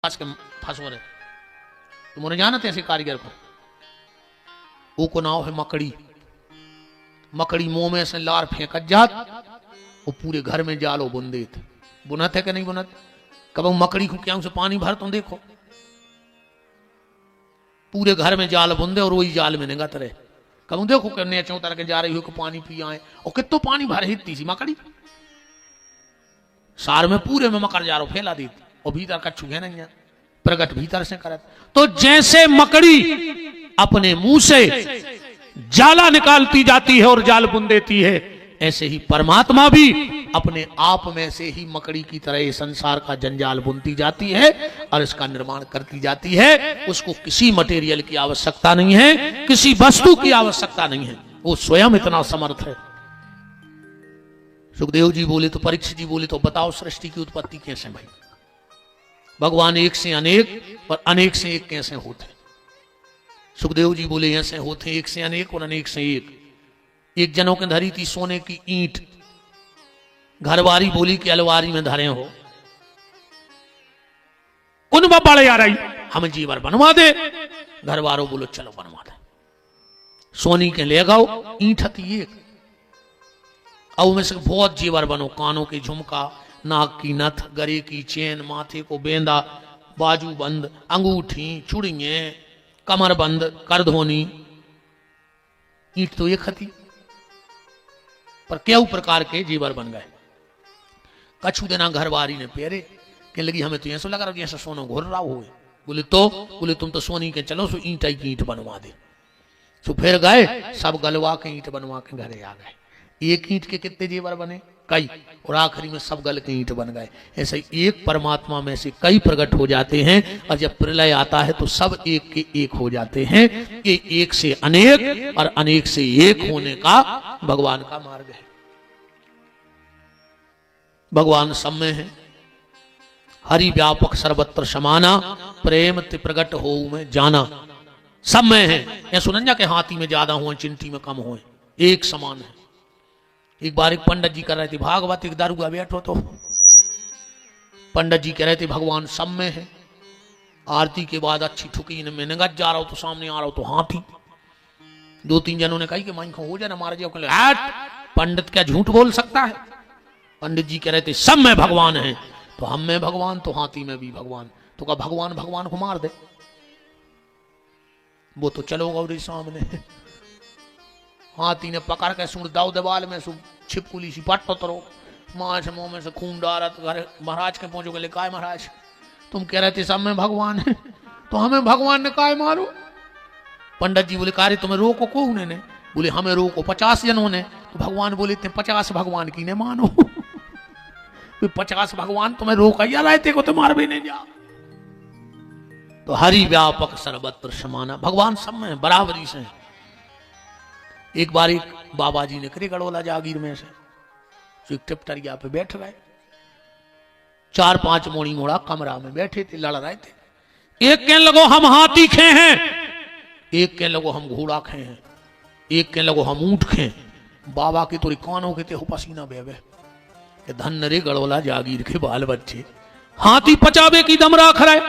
आज के फंसो रहे तुमने जाना थे ऐसे कारीगर को, वो को नाव है मकड़ी। मकड़ी मुंह में से लार फेंक जात, वो पूरे घर में जालो बुनदे थे। बुनत है कि नहीं बुनत? कब मकड़ी को क्या उसे पानी भर तो देखो, पूरे घर में जाल बुनदे और वही जाल में निगत रहे। कब देखो करने चौतर के जा रही हो कि पानी पी आए, और कितो पानी भर हितती सी मकड़ी सार में पूरे में मकर जारो फैला दी, और भीतर कच्छू है नहीं, प्रगट भीतर से करत। तो जैसे मकड़ी अपने मुंह से जाला निकालती जाती है और जाल बुन देती है, ऐसे ही परमात्मा भी अपने आप में से ही मकड़ी की तरह संसार का जंजाल बुनती जाती है और इसका निर्माण करती जाती है। उसको किसी मटेरियल की आवश्यकता नहीं है, किसी वस्तु की आवश्यकता नहीं है, वो स्वयं इतना समर्थ है। सुखदेव जी बोले तो, परीक्षित जी बोले तो बताओ सृष्टि की उत्पत्ति कैसे भाई? भगवान एक से अनेक और अनेक से एक कैसे होते? सुखदेव जी बोले ऐसे होते एक से अनेक और अनेक से एक। एक जनों के धरी थी सोने की ईंट, घरवारी बोली कि अलवारी में धरे हो, उन बड़े आ रही हम जीवर बनवा दे। घरवारों बोलो चलो बनवा दे। सोनी के ले गाओ, ईंट थी एक, अब में से बहुत जीवर बनो, कानों के झुमका, नाक की नथ, गले की चेन, माथे को बेंदा, बाजू बंद, अंगूठी, चूड़ियां, कमर बंद, करधोनी। ईंट तो एक थी पर क्यों प्रकार के जीवर बन गए। कछु देना घरवारी ने पेरे, कहने लगी हमें तो ऐसा लगा जैसा सोना घोर रहा हो। बोले तुम तो सोनी के चलो, सो ईंट की ईंट बनवा दे। सो फिर गए, सब गलवा के ईंट बनवा के घरे आ गए। एक ईंट के कितने जेवर बने? कई, और आखिरी में सब गल के ईंट बन गए। ऐसे एक परमात्मा में से कई प्रकट हो जाते हैं, और जब प्रलय आता है तो सब एक के एक हो जाते हैं। ये एक से अनेक और अनेक से एक होने का भगवान का मार्ग है। भगवान सब में है, हरि व्यापक सर्वत्र समाना, प्रेम ते प्रगट हो में जाना। सब में है, या सुनंजा के हाथी में ज्यादा हो, चिंटी में कम हो, एक समान है। एक बार एक पंडित जी कर रहे थे भागवत, एक दारुगा बैठो तो पंडित जी कह रहे थे भगवान सब में है। आरती के बाद अच्छी ठुकी में नगत जा रहा हो तो सामने आ रहा हो तो हाथी। दो तीन जनों ने कही कि माइन हो जाए ना मार जाओ, पंडित क्या झूठ बोल सकता है? पंडित जी कह रहे थे सब में भगवान है, तो हम में भगवान तो हाथी में भी भगवान, तो का भगवान भगवान को मार दे। वो तो चलो गौरी सामने, हाथी ने पकड़ के सुन दाऊ दीवाल में छिपकुली सी पट तरो, मां से मुंह में से खून डालत घर महाराज के पहुंचो गए। काय महाराज तुम कह रहे थे सब में भगवान है, तो हमें भगवान ने काय मारो? पंडित जी बोले कार्य तुम्हें रोको को उन्होंने? बोले हमें रोको 50 जनों ने। तो भगवान बोले 50 भगवान की ने मानो। 50 भगवान तुम्हें रोका या रहते को तो मार भी नहीं जा। तो हरि व्यापक सर्वत्र समाना, भगवान सब में बराबरी से। एक बार एक बाबा जी ने करे गड़ोला जागीर में से, तो एक टिपटरिया पे बैठ गए। 4-5 मोड़ी मोड़ा कमरा में बैठे थे, लड़ रहे थे। एक कहने लगो हम हाथी खे हैं, एक कहने लगो हम घोड़ा खे हैं, एक कहने लगो हम ऊंट खे। बाबा के तोरी कानों के ते हो पसीना बेबे, धन रे गड़ोला जागीर के बाल बच्चे। हाथी पचावे की दम राख रहे,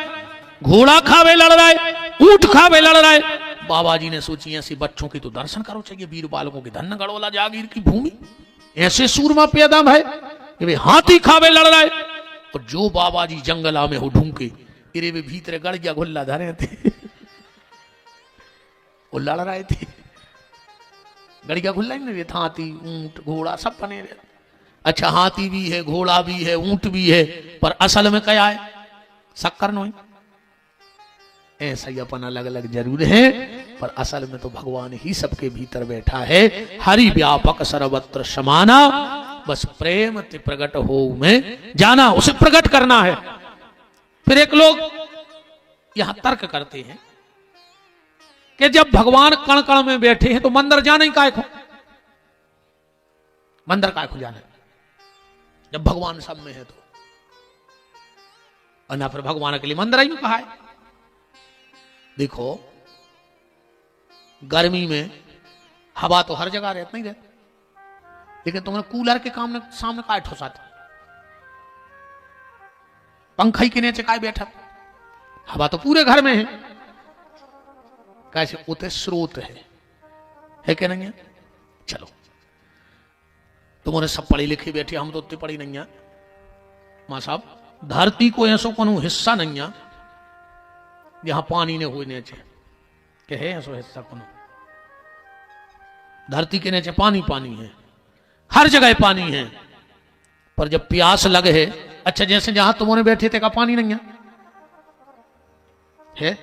घोड़ा खावे लड़ रहा है, ऊंट खावे लड़ रहा है। बाबा जी ने सोची ऐसे बच्चों की तो दर्शन करो चाहिए, वीर बालकों की धन गड़ोला जागीर की भूमि, ऐसे सूरमा पैदा है कि वे हाथी खावे लड़ रहा है। और जो बाबा जी जंगला में हो ढूंढे, तेरे वे भीतर गड़िया गुल्ला धरे थे, वो लड़ रहे थे। गड़िया गुल्ला ही नहीं, हाथी ऊंट घोड़ा सब बने रहे। अच्छा हाथी भी है, घोड़ा भी है, ऊंट भी है, पर असल में क्या है? शक्कर नहीं। ऐसा ही अपन अलग अलग जरूर है, पर असल में तो भगवान ही सबके भीतर बैठा है। हरि व्यापक सर्वत्र समाना, बस प्रेम ते प्रगट हो में जाना, उसे प्रकट करना है। फिर एक लोग यहां तर्क करते हैं कि जब भगवान कण कण में बैठे हैं तो मंदिर जाना ही काय को? मंदिर काय को जाना जब भगवान सब में है तो? और ना फिर भगवान के लिए मंदिर ही कहा है। देखो गर्मी में हवा तो हर जगह रहती नहीं रहती, लेकिन तुमने कूलर के सामने काय ठोसाते, पंखा के नीचे काय बैठा, हवा तो पूरे घर में है, कैसे उते स्रोत है क्या नहीं है? चलो तुम्हारे सब पढ़ी लिखी बैठी, हम तो उतनी पढ़ी नहीं है मां साहब। धरती को ऐसो कोनो हिस्सा नहीं है जहां पानी ने हुए नीचे के है ऐसो हिस्सा कोनो। धरती के नीचे पानी पानी है, हर जगह पानी है, पर जब प्यास लगे है, अच्छा जैसे जहां तुम्हारे बैठे थे का पानी नहीं है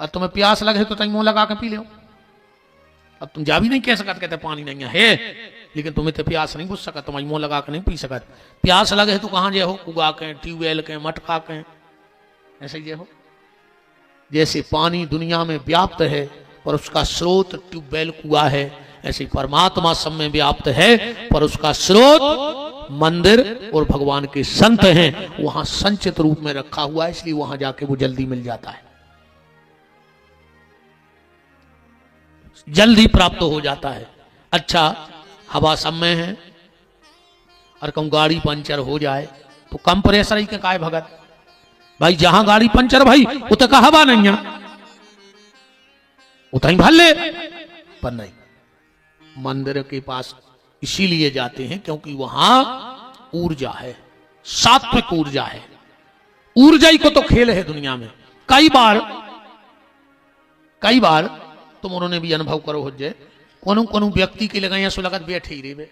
और तुम्हें प्यास लगे तो तुम मुंह लगा के पी लो। अब तुम जा भी नहीं कह सकते कहते पानी नहीं है, लेकिन तुम्हें तो प्यास नहीं बुझ सका, तुम मुंह लगा के नहीं पी सकते। प्यास लगे तो कहां जे हो, कुआ के, ट्यूबवेल के, मटका के, ऐसे ही जे हो। जैसे पानी दुनिया में व्याप्त है पर उसका स्रोत ट्यूबवेल कुआ है, ऐसे परमात्मा सब में व्याप्त है पर उसका स्रोत मंदिर और भगवान के संत हैं, वहां संचित रूप में रखा हुआ है, इसलिए वहां जाके वो जल्दी मिल जाता है, जल्दी प्राप्त हो जाता है। अच्छा हवा सब में है और कहूं गाड़ी पंचर हो जाए तो कंप्रेसर ही के काय भगत भाई, जहां गाड़ी पंचर भाई उत का हवा नहीं है, उतनी भर ले, पर नहीं मंदिर के पास इसीलिए जाते हैं क्योंकि वहां ऊर्जा है, सात्विक ऊर्जा है। ऊर्जा ही को तो खेल है दुनिया में। कई बार तुम उन्होंने भी अनुभव करो हो जाए, कोनो व्यक्ति के लगा सो लगत बैठे ही रेवे,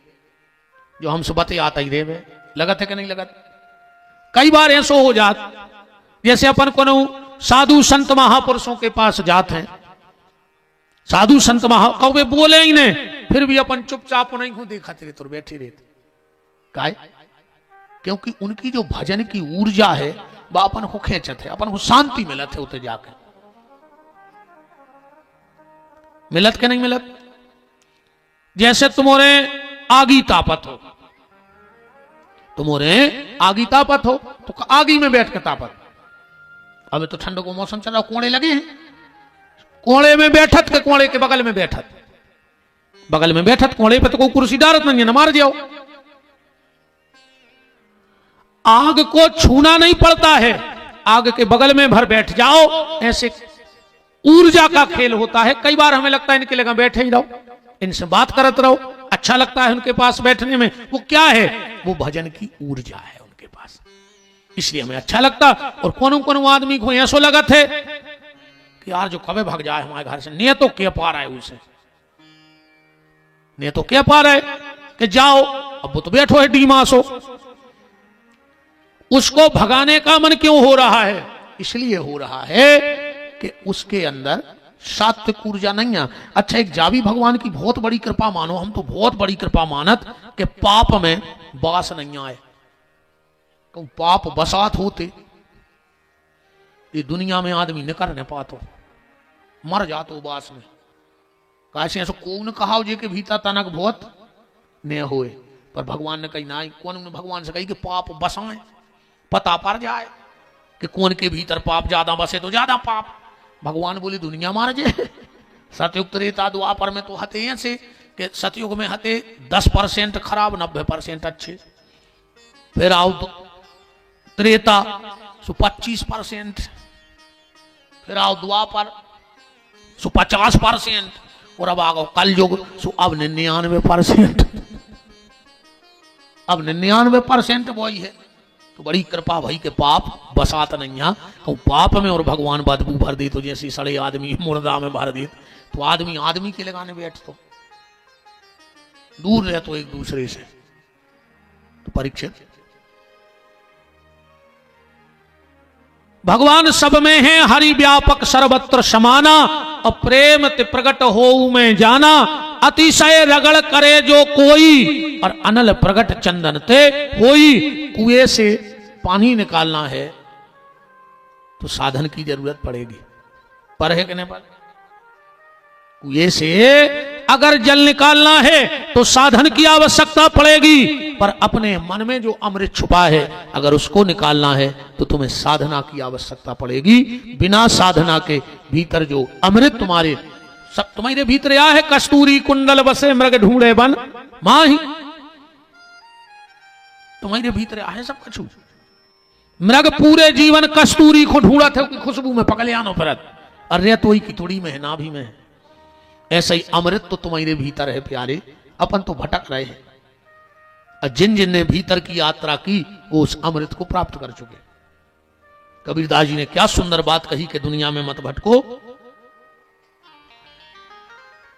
जो हम सुबह आता ही रेवे, लगत है कि नहीं लगत? कई बार ऐसा हो जात जैसे अपन कोनो साधु संत महापुरुषों के पास जाते हैं, साधु संत वे बोले ही नहीं, फिर भी अपन चुपचाप नहीं हूं देखते रहे तो बैठे रहते। काय? क्योंकि उनकी जो भजन की ऊर्जा है वह अपन को खेचत है, अपन को शांति मिलत है उते जाकर। मिलत के नहीं मिलत? जैसे तुम्हारे आगी तापत हो, तुम्हारे आगी तापत हो तो आगी में बैठ के तापत। अब तो ठंड को मौसम चला, कोड़े लगे हैं, कोड़े में बैठत के कोड़े के बगल में बैठत कोड़े पे तो कोई कुर्सी डालत नहीं है, न मार जाओ। आग को छूना नहीं पड़ता है, आग के बगल में भर बैठ जाओ, ऐसे ऊर्जा का खेल होता है। कई बार हमें लगता है इनके लगा बैठे ही रहो, इनसे बात करते रहो, अच्छा लगता है उनके पास बैठने में। वो क्या है? वो भजन की ऊर्जा है उनके पास, इसलिए हमें अच्छा लगता। और कोनो आदमी को ऐसा लगा थे कि यार जो कभी भाग जाए हमारे घर से, नहीं तो क्या पा रहा है उसे, नहीं तो क्या पा रहा है कि जाओ, अब वो तो बैठो है डीमासो। उसको भगाने का मन क्यों हो रहा है? इसलिए हो रहा है कि उसके अंदर सात्विक ऊर्जा नहीं है। अच्छा एक जावी भगवान की बहुत बड़ी कृपा मानो, हम तो बहुत बड़ी कृपा मानत कि पाप में बास नहीं आए। पाप बसात होते ये दुनिया में आदमी न करने पातो, मर जातो बास में। कैसे ऐसा कौन कहा जे के भीतर तनक बहुत न होए, पर भगवान ने कही ना, कौन ने भगवान से कही कि पाप बसाए, पता पड़ जाए कि कौन के भीतर पाप ज्यादा बसे तो ज्यादा पाप। भगवान बोले दुनिया मार जाए। सतयुग त्रेता द्वापर में तो हते ऐसे कि सतयुग में हते 10% खराब 90% अच्छे, फिर आओ त्रेता सो 25%, फिर आओ द्वापर सो 50%, और अब आ गो कल युग सो अब 99%। अब 99% वही है। तो बड़ी कृपा भाई के पाप बसात नहीं है। कहूँ पाप में और भगवान बदबू भर दी तो जैसी सड़े आदमी मुर्दा में भर दी तो आदमी के लगाने बैठ तो दूर रहे तो एक दूसरे से। तो परीक्षित भगवान सब में है, हरि व्यापक सर्वत्र समाना, और प्रेम ते प्रगट हो में जाना। अतिशय रगड़ करे जो कोई, और अनल प्रगट चंदन ते होई। कुएं से पानी निकालना है तो साधन की जरूरत पड़ेगी, पर है कि नहीं पर? कुएं से अगर जल निकालना है तो साधन की आवश्यकता पड़ेगी, पर अपने मन में जो अमृत छुपा है अगर उसको निकालना है तो तुम्हें साधना की आवश्यकता पड़ेगी। बिना साधना के भीतर जो अमृत तुम्हारे भीतर आ है, कस्तूरी कुंडल बसे मृग ढूंढे बन माही, तुम्हारे भीतर आ है सब कुछ। मृग पूरे जीवन कस्तूरी को ढूंढा थे कि खुशबू में पकड़े आनो परत, अरे तो ही कितुड़ी में है, नाभि में है। ऐसा ही अमृत तो तुम्हारे भीतर है प्यारे, अपन तो भटक रहे हैं। और जिन जिन ने भीतर की यात्रा की वो उस अमृत को प्राप्त कर चुके। कबीरदास जी ने क्या सुंदर बात कही कि दुनिया में मत भटको,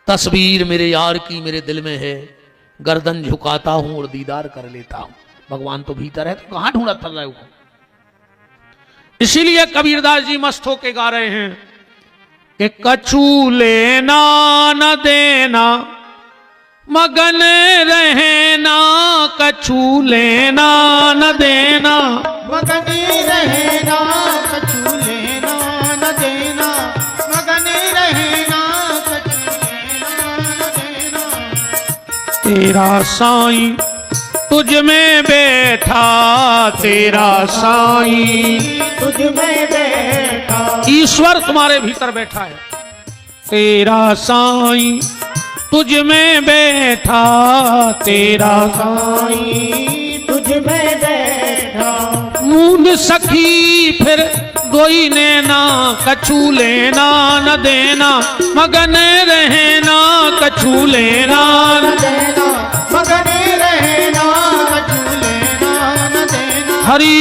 तस्वीर मेरे यार की मेरे दिल में है, गर्दन झुकाता हूं और दीदार कर लेता हूं। भगवान तो भीतर है, तो कहां ढूंढा फिर रहे हो। इसीलिए कबीरदास जी मस्त होके गा रहे हैं कि कछु लेना न देना मगन रहना, कछु लेना न देना मगन रहना, कछु लेना न देना मगन रहना, कछु लेना न देना। तेरा साईं तुझ में बैठा, तेरा साईं तुझ में बैठा, ईश्वर तुम्हारे भीतर बैठा है। तेरा साईं तुझ में बैठा, तेरा साईं तुझ में बैठा। मूंद सखी फिर दोई नैना, कछु लेना न देना मगन रहना, कछु लेना न देना मगन रहना, कछु लेना न देना। हरी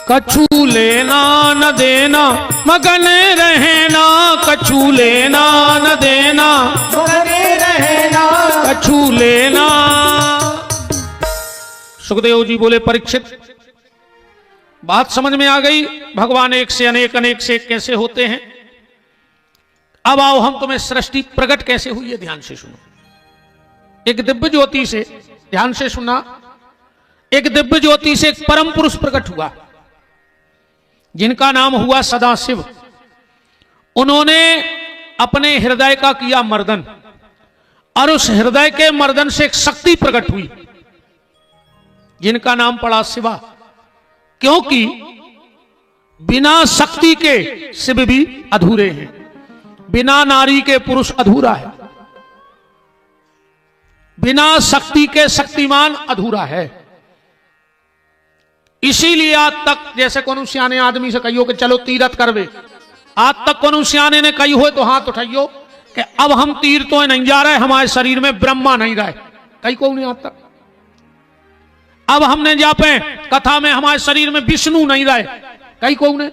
कछु लेना न देना मगन रहना, कछु लेना न देना मगन रहना, कछु लेना। सुखदेव जी बोले परीक्षित बात समझ में आ गई, भगवान एक से अनेक, अनेक से एक कैसे होते हैं। अब आओ हम तुम्हें सृष्टि प्रकट कैसे हुई है ध्यान से सुनो। एक दिव्य ज्योति से, ध्यान से सुना, एक दिव्य ज्योति से एक परम पुरुष प्रकट हुआ जिनका नाम हुआ सदाशिव। उन्होंने अपने हृदय का किया मर्दन और उस हृदय के मर्दन से एक शक्ति प्रकट हुई जिनका नाम पड़ा शिवा। क्योंकि बिना शक्ति के शिव भी अधूरे हैं, बिना नारी के पुरुष अधूरा है, बिना शक्ति के शक्तिमान अधूरा है। इसीलिए आज तक जैसे कोनो सियाने आदमी से कहियो कि चलो तीरथ करवे, आज तक कोनो सियाने ने कही हो तो हाथ उठाइयो कि अब हम तीर तो नहीं जा रहे, हमारे शरीर में ब्रह्मा नहीं रहे, कहीं को नहीं आज तक। अब हमने जापे कथा में हमारे शरीर में विष्णु नहीं रहे, कहीं को नहीं।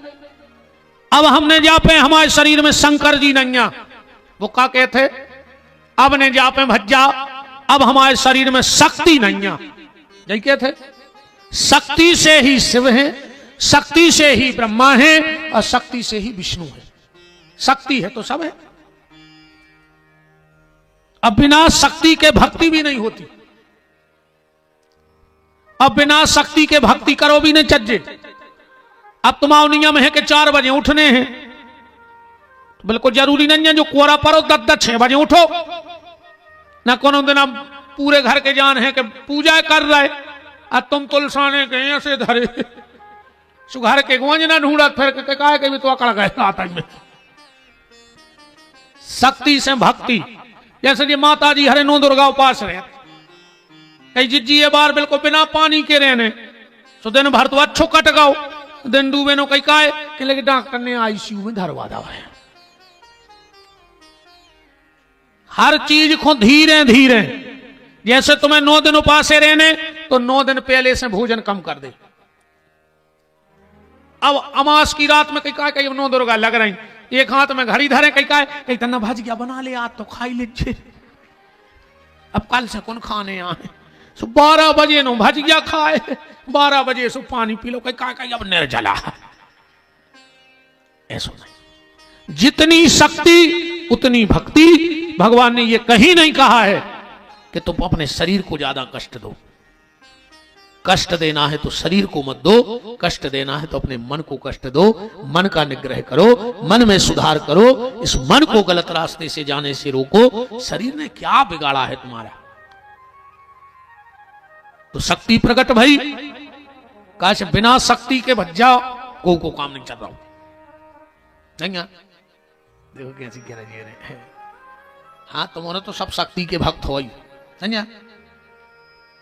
अब हमने जापे हमारे शरीर में शंकर जी नहीं है, वो क्या कहते, अब ने जापे भज्जा अब हमारे शरीर में शक्ति नहीं है, यही कहते। शक्ति से ही शिव है, शक्ति से ही ब्रह्मा है और शक्ति से ही विष्णु है। शक्ति है तो सब है। अब बिना शक्ति के भक्ति भी नहीं होती, अब बिना शक्ति के भक्ति करो भी नहीं चज्जे। अब तुम्हारा नियम है कि 4 बजे उठने हैं, बिल्कुल जरूरी नहीं है जो कोरा परो 10-10 6 बजे उठो ना। कोनो दिन अब पूरे घर के जान है कि पूजा कर रहे, अब तुम तुलसाने के ऐसे धरे सुघर के गुंज ना ढूंढा फिर के भी तो अकड़ गए आता में। शक्ति से भक्ति, जैसे जी माता जी हरे 9 दुर्गा उपास रहे, कई जिज्जी ये बार बिल्कुल बिना पानी के रहने, तो दिन भर तो अच्छो कट गाओ, दिन डूबे नो कई काए कि लेकिन डॉक्टर ने आईसीयू में धरवा दवा है। हर चीज को धीरे धीरे, जैसे तुम्हें 9 दिन उपासे रहने तो 9 दिन पहले से भोजन कम कर दे। अब अमास की रात में कई का 9 दुर्गा लग रही, एक हाथ में घड़ी धरे, कई तन्ना भाज गया बना ले आज तो खाई लीजिए, अब कल से कौन खाने आए। 12 बजे नो भज गया खाए, 12 बजे से पानी पी लो, कई अब निर्जला। ऐसा नहीं। जितनी शक्ति उतनी भक्ति। भगवान ने यह कहीं नहीं कहा है कि तुम अपने शरीर को ज्यादा कष्ट दो। कष्ट देना है तो शरीर को मत दो, कष्ट देना है तो अपने मन को कष्ट दो। मन का निग्रह करो, मन में सुधार करो, इस मन को गलत रास्ते से जाने से रोको। शरीर ने क्या बिगाड़ा है तुम्हारा? तो शक्ति प्रकट भई, काश बिना शक्ति के भज जाओ, को काम नहीं चल रहा हूं। नहीं, देखो कैसी कह रही है। हाँ, तुम्हारे तो सब शक्ति के भक्त हो ही, समझा?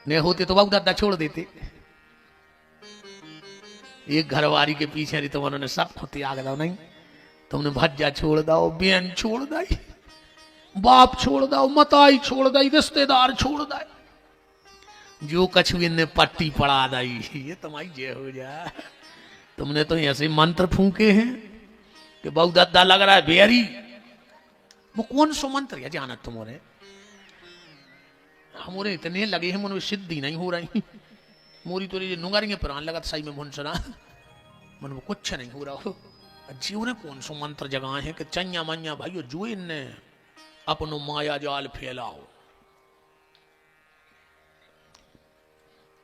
नहीं होते तो बाबू दादा छोड़ देते। एक घरवारी के पीछे नहीं तुम्हारे ने सब होते आ गया। नहीं, तुमने भज्जा छोड़ दाओ, बहन छोड़ दाई, बाप छोड़ दाओ, मताई छोड़ दाई, रिश्तेदार छोड़ दाई, जो कछु इनने पट्टी पड़ा दाई, ये तुम्हारी जय हो जा। तुमने तो ऐसे मंत्र फूके हैं कि बाबू दादा लग रहा है बेरी। वो कौन सो मंत्र है जानत तुम्हारे? हमारे इतने लगे हैं मन में सिद्धि नहीं हो रही। मोरी तो नुंगारेंगे प्राण लगा सही में मुंसना मन में कुछ नहीं हो रहा हो। जीव ने कौन सो मंत्र जगाए हैं कि चैया मैया भाइयों जो इनने अपनो माया जाल फैलाओ।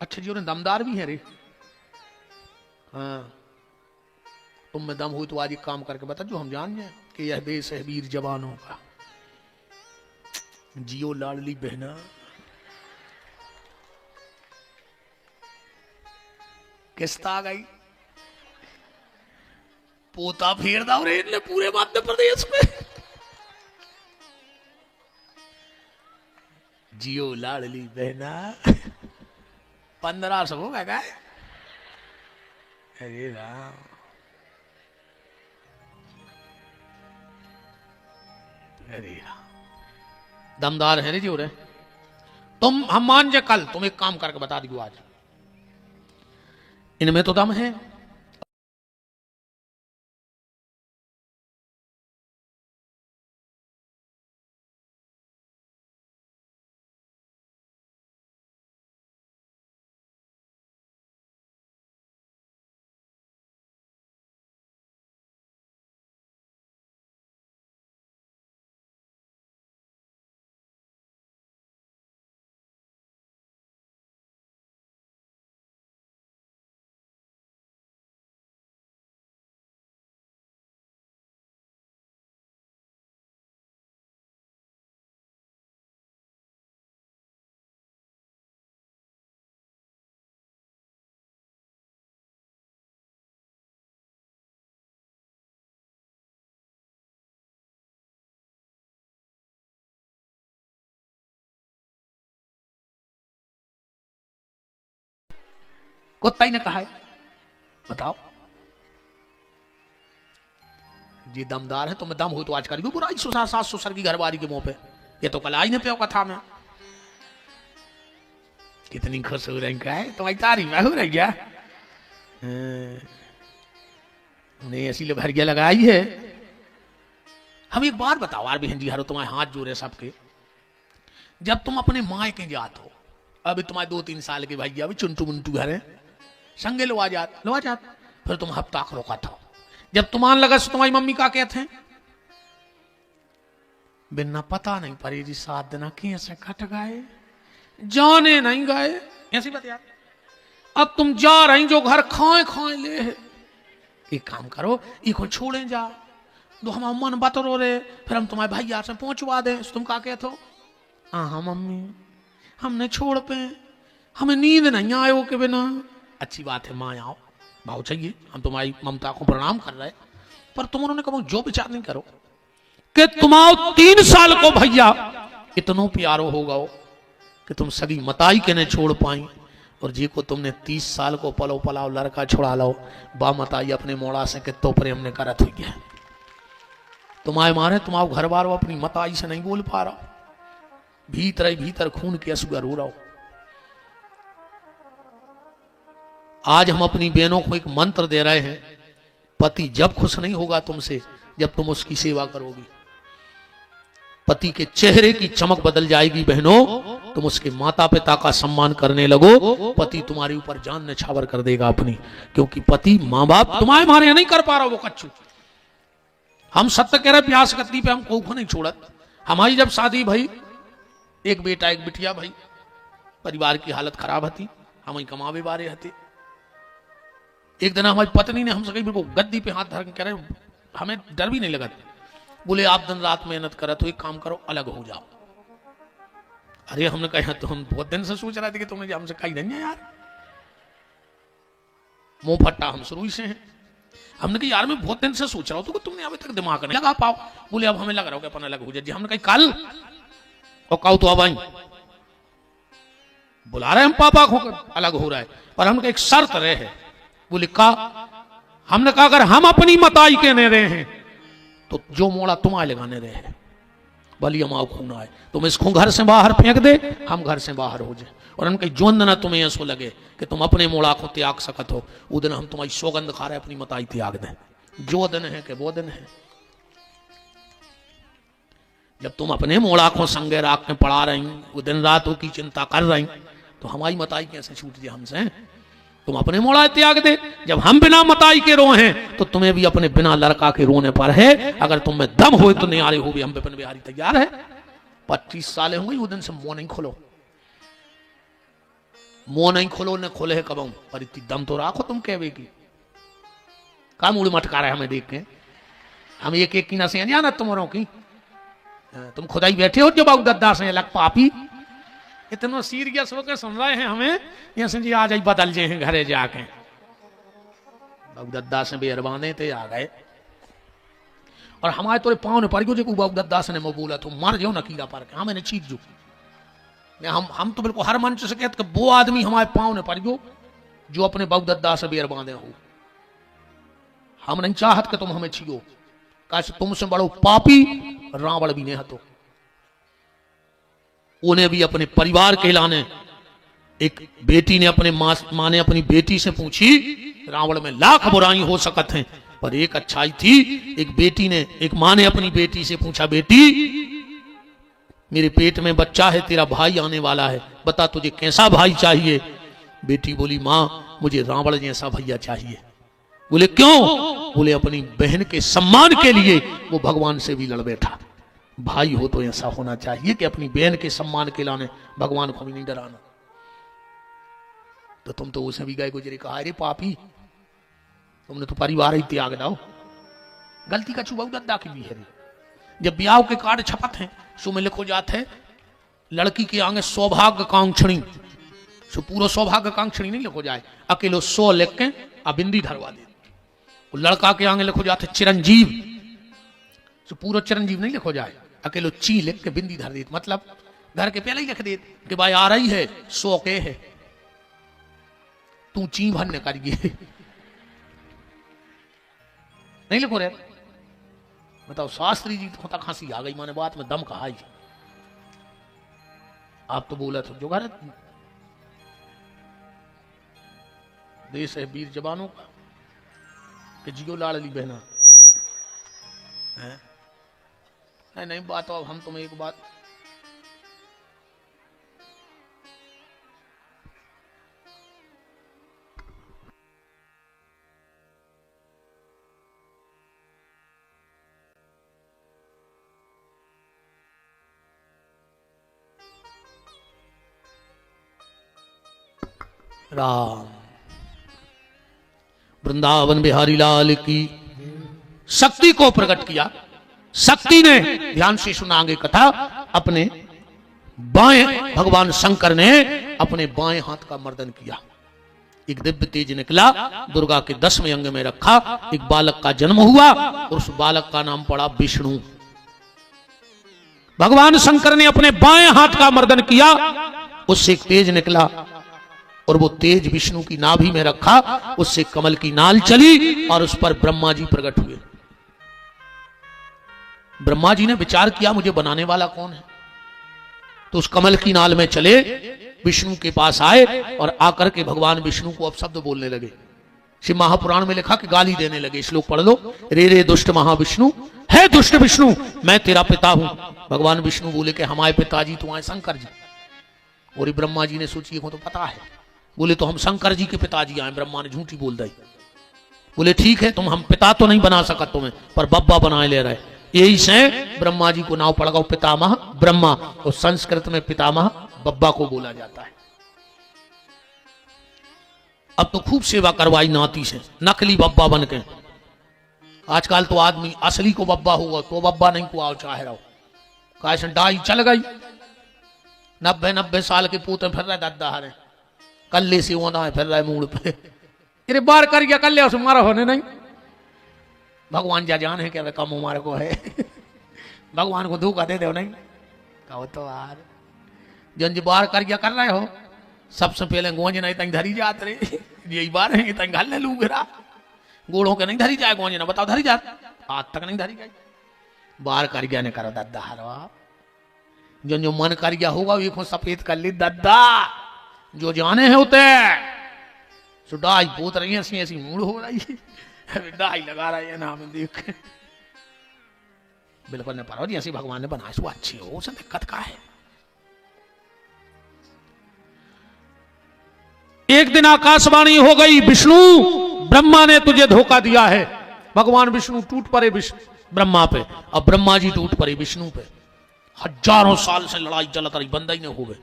अच्छा, जीव ने दमदार भी है रे। हाँ, तुम में दम हो तो आज एक काम करके बता जो हम जान जाए कि यह देश है वीर जवानों का। जियो लाडली बहना, किस्त आ गई, पोता फेर दाओ रे इनने पूरे मध्य प्रदेश में। जियो लाडली बहना 1500 होगा क्या? अरे राम, अरे राम, दमदार है रे जी। रे तुम हम मान जा, कल तुम एक काम करके बता दियो, आज इनमें तो दम है। कुत्ता ही ने कहा है, बताओ जी दमदार है। तो मैं दम हो तो आज करी बुराई सुसार सास ससुर की घरवारी के मुंह पे। ये तो कल आई ने पे कथा में कितनी खुश हो रही है, तुम्हारी तारीफ हो रही क्या? नहीं ऐसी भरिया लगाई है। हम एक बार बताओ यार बहन जी, हरो तुम्हारे हाथ जोड़े सबके, जब तुम अपने माए के जात हो, अभी तुम्हारे 2-3 साल के भैया अभी चुनटू मुंटू घर है, संगे लो आ जात, फिर तुम हफ्ता रोका था। जब तुमान लगा तुम्हारी मम्मी का कहते हैं बिना पता नहीं परी जी 7 दिन कैसे कट गए, जाने नहीं गए, ऐसी बात यार। अब तुम जा रही जो घर खाए खाए ले है, एक काम करो इको छोड़े जा दो, हम मन बतरो रे, फिर हम तुम्हारे भैया से पहुंचवा दें। तुम क्या कहते हो? हाँ मम्मी हमने छोड़ पे, हमें नींद नहीं आयो के बिना। अच्छी बात है माँ आओ, भाव चाहिए, हम तुम्हारी ममता को प्रणाम कर रहे, पर तुम उन्होंने कहा जो विचार नहीं करो कि तुम्हारे 3 साल को भैया इतनो प्यारो हो गओ कि तुम सगी मताई के ने छोड़ पाई, और जी को तुमने 30 साल को पलो पलाओ लड़का छुड़ा लो, बा मताई अपने मोड़ा से कितो प्रेम ने करत हुई है। तुम्हारे मारे तुम्हारे घर बार अपनी मताई से नहीं बोल पा रहा, भीतर ही भीतर खून के असुआ रो रहा हो। आज हम अपनी बहनों को एक मंत्र दे रहे हैं, पति जब खुश नहीं होगा तुमसे जब तुम उसकी सेवा करोगी, पति के चेहरे की चमक बदल जाएगी। बहनों तुम उसके माता पिता का सम्मान करने लगो, पति तुम्हारे ऊपर जान निछावर कर देगा अपनी, क्योंकि पति माँ बाप तुम्हारे मारे नहीं कर पा रहा वो कच्चू, हम सत्य कह रहे प्यास कत्ती पे हम कोखो नहीं छोड़त। हमारी जब शादी भाई, एक बेटा एक बिटिया भाई, परिवार की हालत खराब हती, हम कमावे बारे हते। एक दिन हमारी पत्नी ने हमसे कही, बिल्कुल गद्दी पे हाथ धर के कह रहे, हमें डर भी नहीं लगा, बोले आप दिन रात मेहनत करा तो एक काम करो, अलग हो जाओ। अरे हमने कहा तो हम बहुत दिन से सोच रहे थे कि तुमने हमसे कही नहीं है यार, मुंह फट्टा हम शुरू से हैं। हमने कहा यार मैं बहुत दिन से सोच रहा हूं तो तुमने अभी तक दिमाग नहीं लगा पाओ। बोले अब हमें लग रहा हो कि अपन अलग हो जाए। हमने कहा कल, और कहो तो अब आई, बुला रहे हम पापा को अलग हो रहा है, पर हमने एक शर्त रहे है। बोले का? हमने कहा अगर हम अपनी मताई के ने रहे हैं तो जो मोड़ा तुम्हारे लगाने रहे हैं, बली अमाओ खूना है, तुम इसको घर से बाहर फेंक दे, हम घर से बाहर हो जाए। और उनके जो दिन तुम्हें ऐसा लगे कि तुम अपने मोड़ा को त्याग सकत हो, वो दिन हम तुम्हारी सौगंध खा रहे अपनी मताई त्याग दें। जो दिन है कि वो दिन है, जब तुम अपने मोड़ा को संगे राख में पड़ा रही, वो दिन रात की चिंता कर रही, तो हमारी मताई कैसे छूट जाए हमसे? तुम अपने मोड़ा त्याग दे। जब हम बिना मताई के रो हैं तो तुम्हें भी अपने बिना लड़का के रोने पर है। अगर तुम में दम हो तो नहीं आ रही हो भी, हम विपिन बिहारी तैयार है। 25 साल होंगे वो दिन से मुंह नहीं खोलो, मुंह नहीं खोलो, न खोले है कब, पर इतनी दम तो राखो तुम कहवे की। का मूड मटका रहे हमें देख के, हम एक एक की ना से जाना तुम्हारों की, तुम खुदा ही बैठे हो जो बाबू दद्दा से लग पापी, इतना सीरियस होकर सुन रहे हैं हमें, ये जी आज ही बदल जाए हैं घरे जाके। बाबू दद्दा से बेरबाने थे आ गए, और हमारे तोरे पाँव ने पड़ गयो जो बाबू दद्दा से ने मैं बोला तो मर जाओ ना कीड़ा पर के, हमें चीज जो हम तो बिल्कुल हर मंच से कहते कि वो आदमी हमारे पाँव ने पड़ गयो जो अपने बाबू दद्दा से बेर बांधे हो। हम नहीं चाहत कि तुम हमें छियो, कैसे तुमसे बड़ो पापी रावण भी नहीं हतो। उन्हें भी अपने परिवार कहलाने, एक बेटी ने अपने माँ ने अपनी बेटी से पूछी, रावण में लाख बुराई हो सकत हैं पर एक अच्छाई थी। एक बेटी ने, एक माँ ने अपनी बेटी से पूछा, बेटी मेरे पेट में बच्चा है, तेरा भाई आने वाला है, बता तुझे कैसा भाई चाहिए? बेटी बोली, माँ मुझे रावण जैसा भैया चाहिए। बोले क्यों? बोले अपनी बहन के सम्मान के लिए वो भगवान से भी लड़ बैठा। भाई हो तो ऐसा होना चाहिए कि अपनी बहन के सम्मान के लाने भगवान को भी नहीं डराना। तो तुम तो उसे भी गए गुजरे, कहा अरे पापी तुमने तो परिवार ही त्याग दाओ। गलती का चुबाऊ दद्दा की भी है। जब ब्याह के कार्ड छपत हैं सो में लिखो जाते हैं लड़की के आगे सौभाग्य कांक्षणी, सो पूरा सौभाग्य कांक्षणी नहीं लिखो जाए, अकेलो 100 लिख के बिंदी धरवा दे। लड़का के आगे लिखो जाते चिरंजीव, सो पूरा चिरंजीव नहीं लिखो जाए, अकेलो ची लिख के बिंदी धर दे। मतलब घर के पहले ही लिख दे कि भाई आ रही है 100 के है, तू ची भरने करिए। नहीं लिखो रे। बताओ शास्त्री जी को तक हंसी आ गई, माने बात में दम कहा ही। आप तो बोला तो जो घर देश है वीर जवानों का कि जियो लाडली बहना है। नहीं बात अब हम तुम्हें एक बात, राम वृंदावन बिहारी लाल की शक्ति को प्रकट किया। शक्ति ने, ध्यान से सुना आगे कथा, अपने बाएं, भगवान शंकर ने अपने बाएं हाथ का मर्दन किया। एक दिव्य तेज निकला, दुर्गा के 10वें अंग में रखा, एक बालक का जन्म हुआ और उस बालक का नाम पड़ा विष्णु। भगवान शंकर ने अपने बाएं हाथ का मर्दन किया, उससे एक तेज निकला और वो तेज विष्णु की नाभि में रखा, उससे कमल की नाल चली और उस पर ब्रह्मा जी प्रकट हुए। ब्रह्मा जी ने विचार किया मुझे बनाने वाला कौन है, तो उस कमल की नाल में चले, विष्णु के पास आए और आकर के भगवान विष्णु को अपशब्द बोलने लगे। शिव महापुराण में लिखा कि गाली देने लगे। श्लोक पढ़ लो, रे रे दुष्ट महाविष्णु, है दुष्ट विष्णु मैं तेरा पिता हूं। भगवान विष्णु बोले कि हमारे पिताजी तो आए शंकर जी। और ब्रह्मा जी ने सोची को तो पता है, बोले तो हम शंकर जी के पिताजी आए। ब्रह्मा ने झूठी बोल दी। बोले ठीक है, तुम हम पिता तो नहीं बना सका तुम्हें, पर बब्बा बनाए ले रहे। यही से ब्रह्मा जी को नाव पड़ गया पितामह ब्रह्मा, और संस्कृत में पितामह बब्बा को बोला जाता है। अब तो खूब सेवा करवाई नाती से, नकली बब्बा बन के। आजकल तो आदमी असली को बब्बा हुआ तो बब्बा नहीं को आओ चाहे रहो, कैसे डाई चल गई। 90 साल के पूते फिर रहे दादा हरे, कल्ले से होना है फिर रहे मूड पे। अरे बार कर गया कल्ले उसे मारा होने नहीं, भगवान जा जान है क्या वे कम उम्र को है। भगवान को धोखा दे दो नहीं, कहो तो यार जन जी बार कर गया कर रहे हो, सबसे पहले गोंज नहीं तंग धरी जात रे, यही बार है तंग घल ले लू गिरा गोड़ों के नहीं धरी जाए गोंज ना, बताओ धरी जात आज तक नहीं धरी गई। बार कर गया ने करो दादा हरवा, जन जो मन कर गया होगा वो सफेद कर ली दादा, जो जाने हैं उते सुडाई पोत रही है, ऐसी ऐसी मूड हो रही है, डाई लगा रही है नाम देख के। बिल्कुल ने पारो जी ऐसी भगवान ने बनाया, वो अच्छी हो, उसे दिक्कत का है। एक दिन आकाशवाणी हो गई, विष्णु ब्रह्मा ने तुझे धोखा दिया है। भगवान विष्णु टूट पड़े ब्रह्मा पे, अब ब्रह्मा जी टूट पड़े विष्णु पे। हजारों साल से लड़ाई चलत रही, बंदा ही नहीं हो गए।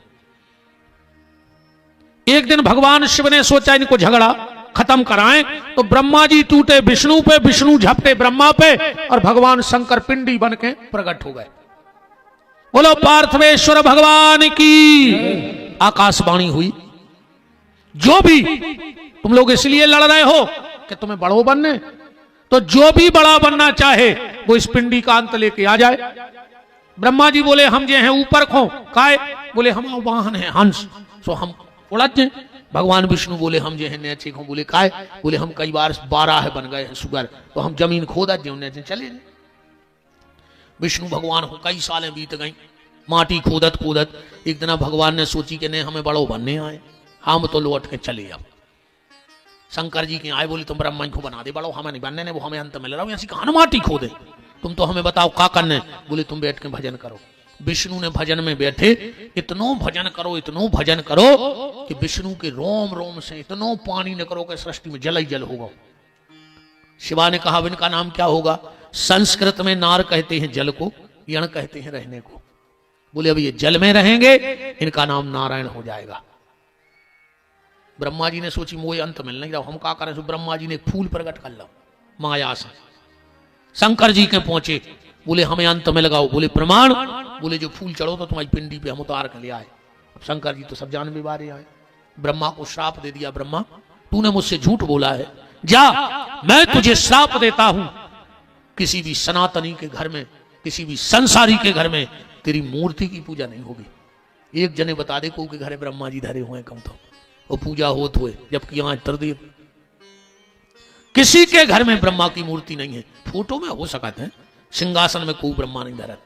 एक दिन भगवान शिव ने सोचा इनको झगड़ा खत्म कराएं, तो ब्रह्मा जी टूटे विष्णु पे, विष्णु झपटे ब्रह्मा पे, और भगवान शंकर पिंडी बन के प्रकट हो गए। बोलो पार्थवेश्वर भगवान की। आकाशवाणी हुई, जो भी तुम लोग इसलिए लड़ रहे हो कि तुम्हें बड़ो बनने, तो जो भी बड़ा बनना चाहे वो इस पिंडी का अंत लेके आ जाए। ब्रह्मा जी बोले हम जे हैं ऊपर खो काय, बोले हम वाहन है हंस, सो हम उड़त जाए। भगवान विष्णु बोले हम जे हैं नीचे खो, बोले काय, बोले हम कई बार 12 बन गए हैं सुगर, तो हम जमीन खोदा जे चले। विष्णु भगवान को कई सालें बीत गई, माटी खोदत खोदत एक दिन भगवान ने सोची कि नहीं हमें बड़ो बनने आए, हम तो लौट के चले। अब शंकर जी के आए, बोले तुम ब्रह्मा को बना दे बड़ो, हमें नहीं बनने ने, वो हमें अंत मिल रहा हूं, ऐसी कहां माटी खोदे, तुम तो हमें बताओ क्या करने। बोले तुम बैठ के भजन करो। विष्णु ने भजन में बैठे, इतनो भजन करो इतनो भजन करो कि विष्णु के रोम रोम से इतनो पानी न करो कि सृष्टि में जल ही जल होगा। शिवा ने कहा इनका नाम क्या होगा? संस्कृत में नार कहते हैं जल को, यण कहते हैं रहने को। बोले अब ये जल में रहेंगे, इनका नाम नारायण हो जाएगा। ब्रह्मा जी ने सोची मोह अंत मिल नहीं रहा, हम क्या करें। ब्रह्मा जी ने एक फूल प्रकट कर लो माया से, शंकर जी के पहुंचे, बोले हमें अंत में लगाओ। बोले प्रमाण, बोले जो फूल चढ़ो तो तुम्हारी पिंडी पे हम उतार कर ले आए। अब शंकर जी तो सब जान बीमारे आए, ब्रह्मा को श्राप दे दिया, ब्रह्मा तूने मुझसे झूठ बोला है, जा मैं तुझे श्राप देता हूं, किसी भी सनातनी के घर में, किसी भी संसारी के घर में तेरी मूर्ति की पूजा नहीं होगी। एक जने बता दे को के घरे ब्रह्मा जी धरे हुए कम तो वो पूजा होत हुए, जबकि यहां तरदेव किसी के घर में ब्रह्मा की मूर्ति नहीं है। फोटो में हो सकते हैं, सिंहासन में कोई ब्रह्मा नहीं धरा।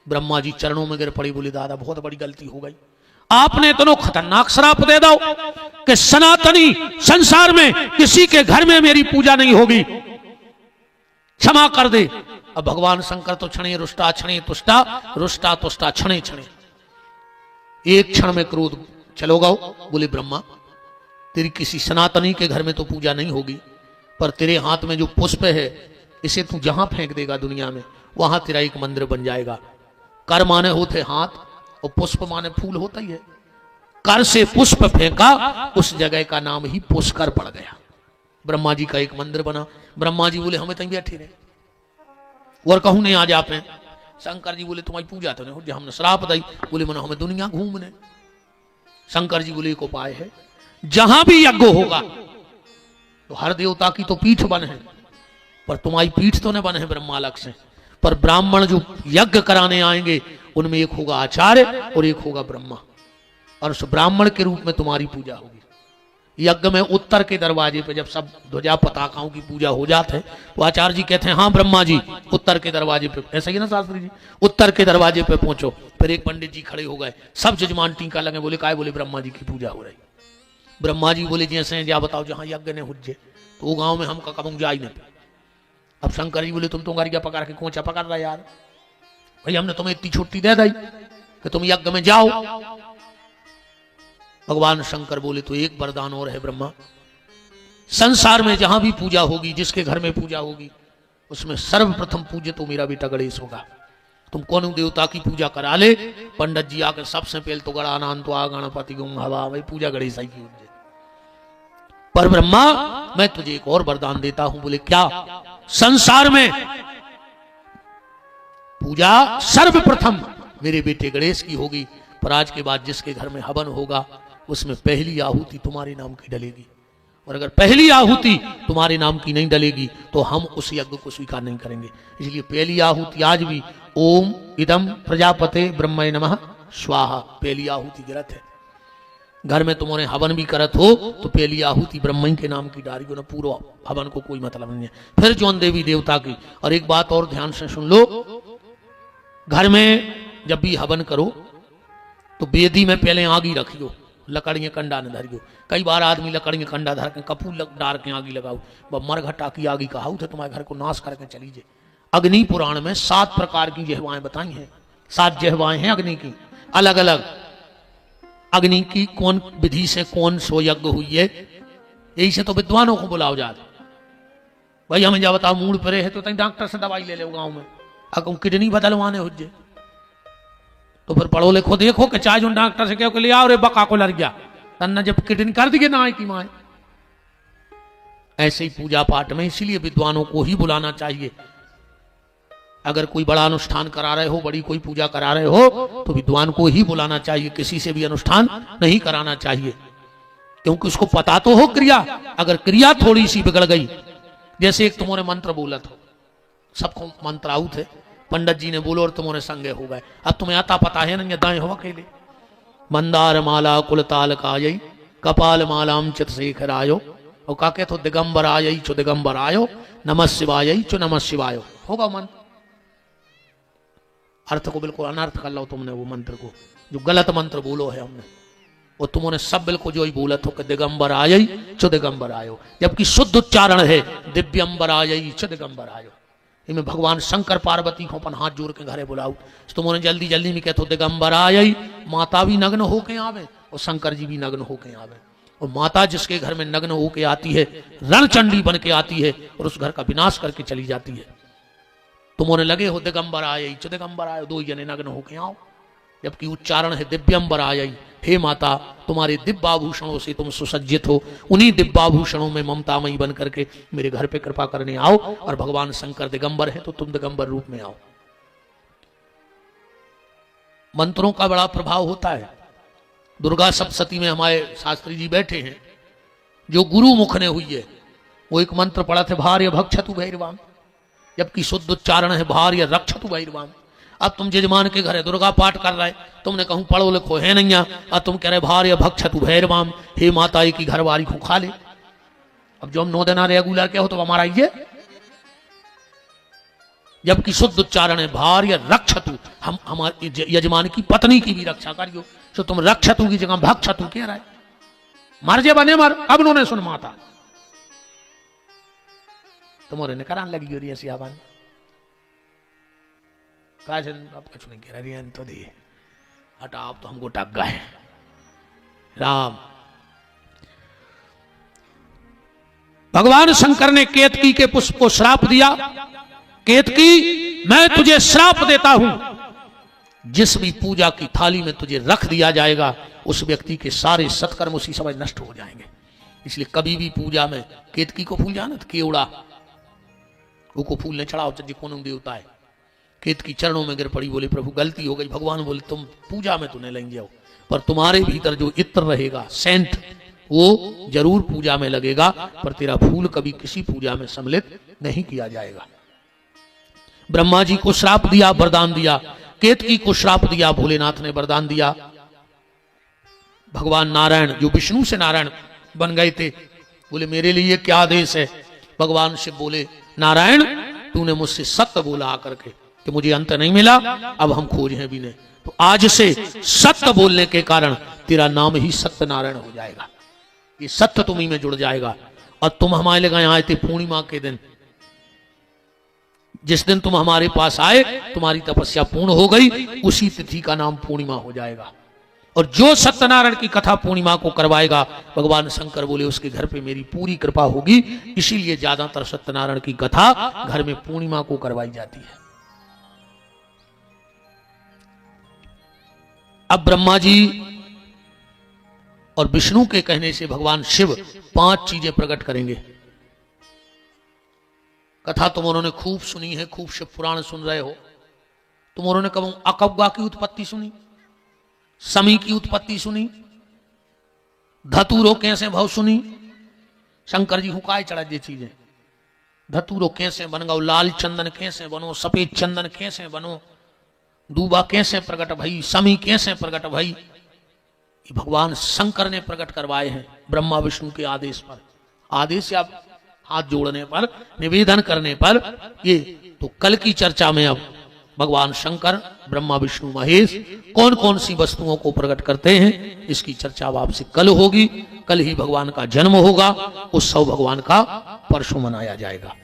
ब्रह्मा जी चरणों में गिर पड़ी, बोली दादा बहुत बड़ी गलती हो गई, आपने इतना खतरनाक श्राप दे दो कि सनातनी संसार में किसी के घर में मेरी पूजा नहीं होगी, क्षमा कर दे। अब भगवान शंकर तो क्षणे रुष्टा क्षणे तुष्टा, रुष्टा तुष्टा क्षणे क्षणे, एक क्षण में क्रोध चलो गाओ। बोले ब्रह्मा तेरी किसी सनातनी के घर में तो पूजा नहीं होगी, पर तेरे हाथ में जो पुष्प है इसे तू जहां फेंक देगा दुनिया में, वहां तेरा एक मंदिर बन जाएगा। कर माने होते हाथ और पुष्प माने फूल होता ही है। कर से पुष्प फेंका, उस जगह का नाम ही पुष्कर पड़ गया। ब्रह्मा जी का एक मंदिर बना। ब्रह्मा जी बोले हमें तभी बैठे रहे और कहूं नहीं आ जाते। शंकर जी बोले तुम्हारी पूजा तो नहीं, हमने श्राप दी। बोले मनो हमें दुनिया घूमने। शंकर जी बोले एक उपाय है, जहां भी यज्ञ होगा तो हर देवता की तो पीठ बन है, पर तुम्हारी पीठ तो न बन है ब्रह्मा अलग से, पर ब्राह्मण जो यज्ञ कराने आएंगे उनमें एक होगा आचार्य और एक होगा ब्रह्मा, और उस ब्राह्मण के रूप में तुम्हारी पूजा होगी। यज्ञ में उत्तर के दरवाजे पे जब सब ध्वजा पताकाओं की पूजा हो जाते है तो आचार्य जी कहते हैं हाँ ब्रह्मा जी उत्तर के दरवाजे पे, ऐसा ही ना शास्त्री जी, उत्तर के दरवाजे पे पहुंचो। फिर एक पंडित जी खड़े हो गए, सब जजमान टीका लगे। बोले काय? बोले ब्रह्मा जी की पूजा हो रही। ब्रह्मा जी बोले जैसे जा बताओ जहां यज्ञ ने हुज्जे, तो वो गांव में हम कबूंग जा ही नहीं। अब शंकर जी बोले तुम तो गाड़िया पकड़ के कोचा पकड़ रहा यार, भाई हमने तुम्हें इतनी छुट्टी दे दी कि तुम यज्ञ में जाओ। भगवान शंकर बोले तो एक वरदान और है ब्रह्मा, संसार में जहां भी पूजा होगी, जिसके घर में पूजा होगी, उसमें सर्वप्रथम पूज्य तो मेरा बेटा गणेश होगा। तुम कौन देवता की पूजा करा ले, पंडित जी आकर सबसे पहले तो गणानान तो आ गणपति गुम हवा, भाई पूजा गणेश की हो। पर ब्रह्मा मैं तुझे एक और वरदान देता हूं। बोले क्या? संसार में पूजा सर्वप्रथम मेरे बेटे गणेश की होगी, पर आज के बाद जिसके घर में हवन होगा उसमें पहली आहुति तुम्हारे नाम की डलेगी, और अगर पहली आहुति तुम्हारे नाम की नहीं डलेगी तो हम उस यज्ञ को स्वीकार नहीं करेंगे। इसलिए पहली आहुति आज भी ओम इदम प्रजापते ब्रह्मणे नमः स्वाहा पहली आहुति गिरत है। घर में तुम्हारे हवन भी करत हो तो पहली आहुति ब्रह्म के नाम की डारी हो ना, पूरा हवन को कोई मतलब नहीं है। फिर जौन देवी देवता की। और एक बात और ध्यान से सुन लो, घर में जब भी हवन करो तो वेदी में पहले आगी रखियो, लकड़ियां कंडा न धरियो। कई बार आदमी लकड़ियां कंडा धर के कपूर डार के आगी लगाओ, मरघटा की आगी कहाऊ थे तुम्हारे घर को नाश करके चली जाए। अग्नि पुराण में 7 प्रकार की जहवाएं बताई हैं, 7 जहवाएं हैं अग्नि की अलग अलग। अग्नि की कौन विधि से कौन सो यज्ञ हुई है, यही से तो विद्वानों को बुलाओ जाते। भाई हमें जा बताओ मूड परे है तो डॉक्टर से दवाई ले लो गांव में, अगर किडनी बदलवाने हो जाए तो फिर पढ़ो लिखो देखो कि चाहे जो डॉक्टर से कहो ले आओ रे बका को लग गया तन्ना जब किडनी कर दिए ना की माए। ऐसे ही पूजा पाठ में इसीलिए विद्वानों को ही बुलाना चाहिए। अगर कोई बड़ा अनुष्ठान करा रहे हो, बड़ी कोई पूजा करा रहे हो तो विद्वान को ही बुलाना चाहिए, किसी से भी अनुष्ठान नहीं कराना चाहिए, क्योंकि उसको पता तो हो क्रिया। अगर क्रिया थोड़ी सी बिगड़ गई, जैसे एक तुम्हारे मंत्र बोला था, सबको मंत्र आउट है, पंडित जी ने बोलो और तुम्हारे संगे हो गए। अब तुम्हें आता पता है ना, दाएं हो अकेले मंदार माला कुलताल कायई कपाल मालाम चित शेखर आयो, और काके तो दिगंबर आयई चो दिगंबर आयो, नमः शिवाय चो नमः शिवाय होगा मंत्र। अर्थ को बिल्कुल अनर्थ कर लो तुमने वो मंत्र को, जो गलत मंत्र बोलो है हमने, वो तुमने सब बिल्कुल जो ही बोला तो कि दिगंबर आयई चो दिगंबर आयो, जबकि शुद्ध उच्चारण है दिव्यंबर आयई चो दिगंबर आयो। इनमें भगवान शंकर पार्वती को अपन हाथ जोड़ के घरे बुलाओ, तुमने जल्दी जल्दी में कहते दिगंबर आयई, माता भी नग्न होके आवे और शंकर जी भी नग्न होके आवे। और माता जिसके घर में नग्न होके आती है, रणचंडी बन के आती है और उस घर का विनाश करके चली जाती है। तुमने लगे हो दिगंबर आयई चो दिगंबर आयो, 2 जने नग्न होके आओ, जबकि उच्चारण है दिव्यंबर आयई। हे माता, तुम्हारे दिव्याभूषणों से तुम सुसज्जित हो, उन्हीं दिव्याभूषणों में ममतामयी बन करके मेरे घर पे कृपा करने आओ। और भगवान शंकर दिगंबर है तो तुम दिगंबर रूप में आओ। मंत्रों का बड़ा प्रभाव होता है। दुर्गा सप्तशती में हमारे शास्त्री जी बैठे हैं, जो गुरु मुख ने हुई है, वो एक मंत्र पढ़ा थे भार्य भक्षतु भैरवाम, जबकि शुद्ध उच्चारण है भार्य रक्षतु भैरवाम। अब तुम जजमान के घर दुर्गा पाठ कर रहे, तुमने कहूं पढ़ो लिखो है नहीं, अब तुम कह रहे भार्य भक्षतु भैरवाम, हे माता की घरवारी को खा ले। अब जो हम 9 दिन रेगुलर क्या हो तो हमारा ये, जबकि शुद्ध उच्चारण है भार्य रक्षतु, हम हमारे यजमान की पत्नी की भी रक्षा करियो। तो तुम रक्षतु की जगह भक्षतु कह रहे, मर जे बने मर। अब उन्होंने सुन माता तुम्हारे ने करान लगी हो रही है सियाबान, अब कुछ नहीं कह रही तो दे हटा, आप तो हमको टक गए। राम भगवान शंकर ने केतकी के पुष्प को श्राप दिया, केतकी मैं तुझे श्राप देता हूं, जिस भी पूजा की थाली में तुझे रख दिया जाएगा उस व्यक्ति के सारे सत्कर्म उसी समय नष्ट हो जाएंगे। इसलिए कभी भी पूजा में केतकी को फूल जाना, केवड़ा वो फूल ने चढ़ाओ, जी कौन देवता है। केतकी चरणों में गिर पड़ी, बोले प्रभु गलती हो गई। भगवान बोले तुम पूजा में तो नहीं लेंगे जाओ, पर तुम्हारे भीतर जो इत्र रहेगा सेंट, वो जरूर पूजा में लगेगा, पर तेरा फूल कभी किसी पूजा में सम्मिलित नहीं किया जाएगा। ब्रह्मा जी को श्राप दिया, वरदान दिया, केतकी को श्राप दिया, भोलेनाथ ने वरदान दिया। भगवान नारायण जो विष्णु से नारायण बन गए थे, बोले मेरे लिए क्या आदेश है। भगवान शिव बोले नारायण तूने मुझसे सत्य बोला आकर के कि मुझे अंत नहीं मिला, अब हम खोज हैं भी नहीं, तो आज से सत्य बोलने के कारण तेरा नाम ही सत्य नारायण हो जाएगा, ये सत्य तुम्ही में जुड़ जाएगा। और तुम हमारे लिए आए थे पूर्णिमा के दिन, जिस दिन तुम हमारे पास आए तुम्हारी तपस्या पूर्ण हो गई, उसी तिथि का नाम पूर्णिमा हो जाएगा। और जो सत्यनारायण की कथा पूर्णिमा को करवाएगा, भगवान शंकर बोले उसके घर पे मेरी पूरी कृपा होगी। इसीलिए ज्यादातर सत्यनारायण की कथा घर में पूर्णिमा को करवाई जाती है। अब ब्रह्मा जी और विष्णु के कहने से भगवान शिव 5 चीजें प्रकट करेंगे। कथा तुम उन्होंने खूब सुनी है, खूब शिव पुराण सुन रहे हो। तुम उन्होंने कब अकब्बा की उत्पत्ति सुनी, समी की उत्पत्ति सुनी, धतूरो कैसे भव सुनी। शंकर जी हुकाए चढ़ा ये चीजें। धतूरो कैसे बन गो, लाल चंदन कैसे बनो, सफेद चंदन कैसे बनो, दूबा कैसे प्रकट भई, समी कैसे प्रकट भई। ये भगवान शंकर ने प्रकट करवाए हैं ब्रह्मा विष्णु के आदेश पर। आदेश या हाथ जोड़ने पर, निवेदन करने पर। ये तो कल की चर्चा में अब भगवान शंकर, ब्रह्मा विष्णु महेश कौन कौन सी वस्तुओं को प्रकट करते हैं, इसकी चर्चा अब आपसे कल होगी। कल ही भगवान का जन्म होगा, उत्सव भगवान का परसों मनाया जाएगा।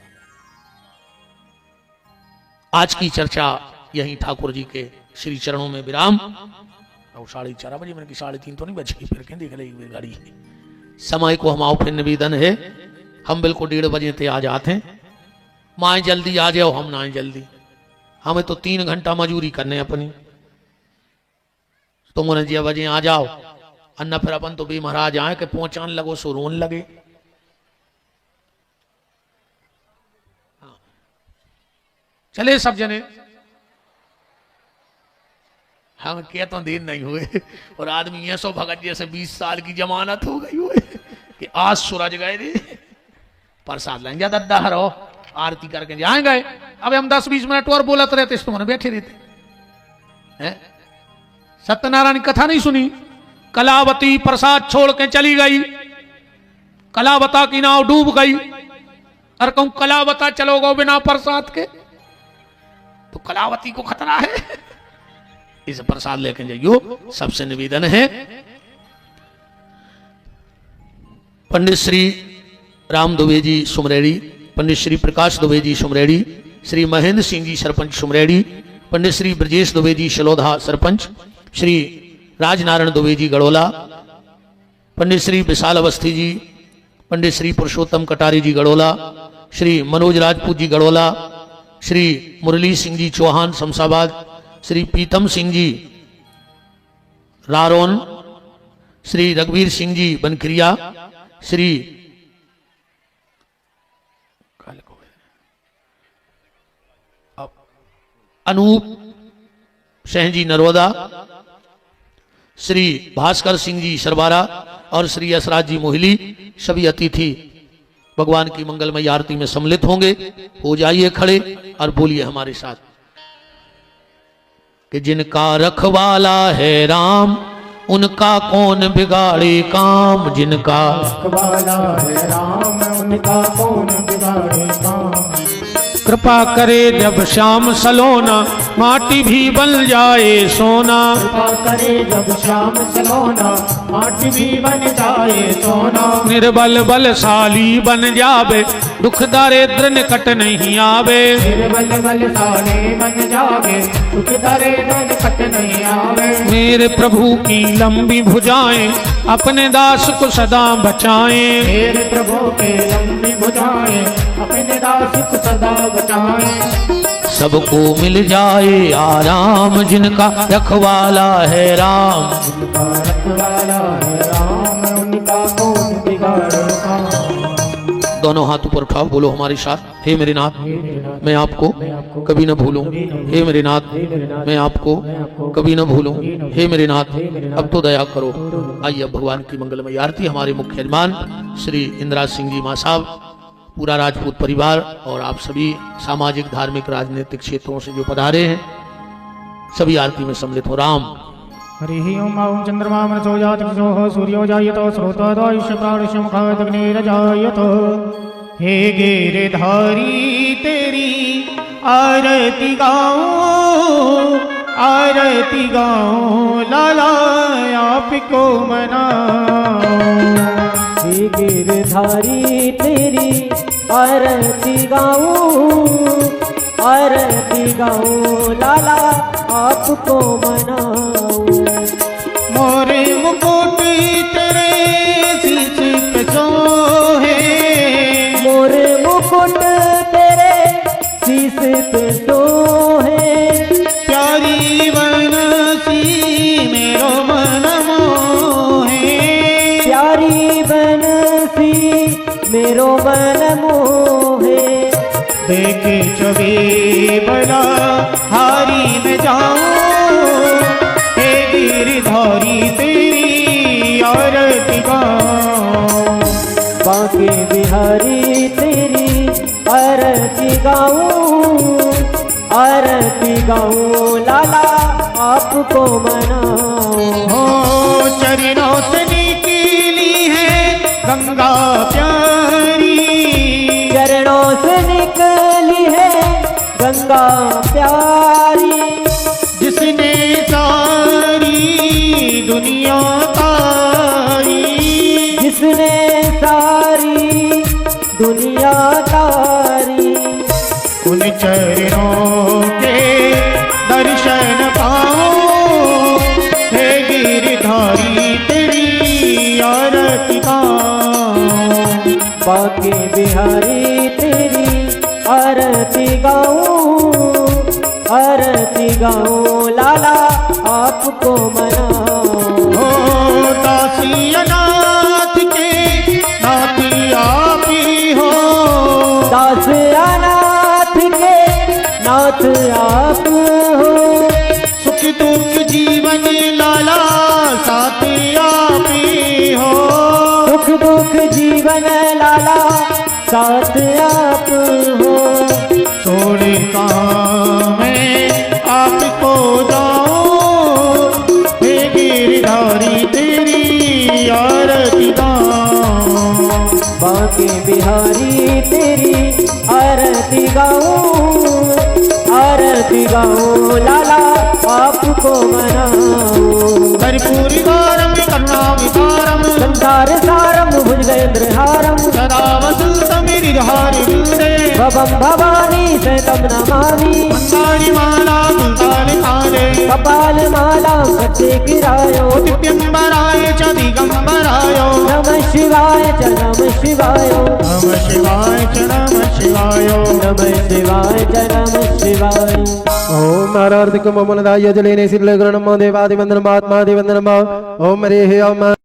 आज की चर्चा यही ठाकुर जी के श्री चरणों में विराम। और 4:30 बजे, मैंने कि 3:30 तो नहीं बजेगी, फिर कहीं देख लेगी गाड़ी। समय को हम आओ, फिर निवेदन है हम बिल्कुल 1:30 बजे ते आ जाते हैं। माए जल्दी आ जाओ, हम ना आए जल्दी। हमें तो 3 घंटा मजूरी करने अपनी। तुम उन्हें 6 बजे आ जाओ, अन्ना फिर अपन तो भी महाराज आए कि पहुंचान लगो सो रोन लगे। चले सब जने, हम क्या तो देर नहीं हुए। और आदमी ये सो भगत जैसे 20 साल की जमानत हो गई हुए कि आज सूरज गए रे, प्रसाद लेंगे दद्दा हरो, आरती करके जाएंगे। अब हम 10-20 मिनट और बोलते रहते, इस तुमने बैठे रहते हैं। सत्यनारायण की कथा नहीं सुनी। कलावती प्रसाद छोड़ के चली गई, कलावता की नाव डूब गई। और कहूं कलावता चलोगे बिना प्रसाद के तो कलावती को खतरा है। इस प्रसाद लेके जाइयो, सबसे निवेदन है। पंडित श्री राम दुबे जी सुमरेड़ी, पंडित श्री प्रकाश दुबे जी सुमरेड़ी, श्री महेंद्र सिंह जी सरपंच सुमरेड़ी, पंडित श्री ब्रजेश दुबे जी शलोधा सरपंच, श्री राजनारायण दुबे जी गड़ोला, पंडित श्री विशाल अवस्थी जी, पंडित श्री पुरुषोत्तम कटारी जी गड़ोला, श्री मनोज राजपूत जी गड़ोला, श्री मुरली सिंह जी चौहान शमशाबाद, श्री प्रीतम सिंह जी रारोन, श्री रघुवीर सिंह जी बनखिरिया, श्री अनूप सिंह जी नरोदा, श्री भास्कर सिंह जी सरबारा और श्री यशराज जी मोहिली, सभी अतिथि भगवान की मंगलमय आरती में सम्मिलित होंगे। हो जाइए खड़े और बोलिए हमारे साथ कि जिनका रखवाला है राम, उनका कौन बिगाड़े काम। जिनका रखवाला है राम, उनका कौन बिगाड़े काम। कृपा करे जब श्याम सलोना, माटी भी बन जाए सोना। कृपा करे जब श्याम सलोना, माटी भी बन जाए सोना। निर्बल बलशाली बन जावे, दुख दारिद्र निकट नहीं आवे। निर्बल बलशाली बन जावे, दुख दारिद्र निकट नहीं आवे। मेरे प्रभु की लंबी भुजाएं, अपने दास को सदा बचाएं। मेरे प्रभु के लंबी भुजाएं, अपने दास को सदा बचाएं। सबको मिल जाए आराम, जिनका रखवाला है राम। जिनका रखवाला है राम, उनका कौन बिगाड़े काम। दोनों हाथ ऊपर उठाओ, बोलो हमारे साथ। हे मेरे नाथ, मैं आपको कभी न भूलूं। हे मेरे नाथ, मैं आपको कभी न भूलूं। हे मेरे नाथ, अब तो दया करो। आइए अब भगवान की मंगलमय आरती। हमारे मुख्य यजमान श्री इंदिरा सिंह जी मां साहब, पूरा राजपूत परिवार और आप सभी सामाजिक धार्मिक राजनीतिक क्षेत्रों से जो पधारे हैं, सभी आरती में सम्मिलित हो। राम हरि ओम। ओम चंद्रमा मनसो जातो सूर्यो जायतो स्रोतोदयस्य प्राणस्य मुखादग्निर्जायतो। हे गिरधारी तेरी आरती गाऊं, आरती गाऊं, लाला आपको मनाऊं। हे गिरधारी तेरी आरती गाऊं, आरती गाऊं, लाला आपको मनाऊं। मोरे मुकुट तेरे शीश पे सोहे, मोर मुकुट तेरे शीस पे सोहे, प्यारी बनसी मेरो मन मोहे, प्यारी बनसी मेरो मन मोहे। देखे छवि बड़ा हारी में जाऊं, हे गिरधारी तेरी आरती गाऊं, बांके बिहारी तेरी आरती गाऊं, आरती गाऊं लाला आपको मनाऊं। हो चरणों से निकली है गंगा प्यारी, चरणों से निकली है गंगा प्यारी, जिसने सारी दुनिया तारी, जिसने सारी दुनिया तारी। उन चरणों के दर्शन पाऊं, हे गिरधारी तेरी आरती गाऊं, बांके बिहारी तेरी आरती गाऊं, आरती गाऊं लाला आपको मनाऊं। हो दासी अनाथ के नाती आप ही हो, दास अनाथ के नाथ आप हो, सुख दुख जीवन लाला साथ आप ही हो, सुख दुख जीवन लाला साथ आप हो। छोड़े कहाँ मैं आपको जाऊं, हे गिरधारी तेरी आरती गाऊं, बांके बिहारी तेरी आरती गाऊं, आरती गाऊं लाला आपको मनाऊं। कर्पूरी गारम करुणा विकारम, संसार सारम भुजगेंद्रहारम, सदा वसंतम गिरधारी वृंदे, भवम भवानी शतम नमामि। मंदारी माला कुंताल काले, कपाल माला कटे गिरायो, दिव्यंबराय च दिगंबराय, नमः शिवाय च नमः शिवाय, नमः शिवाय च नमः शिवाय, नमः शिवाय च नमः शिवाय। ओम नारार्थिक ममनदाय जलेने सिल्लग्रणम देवादिवंदनम आत्मादिवंदनम ओम हरे ओम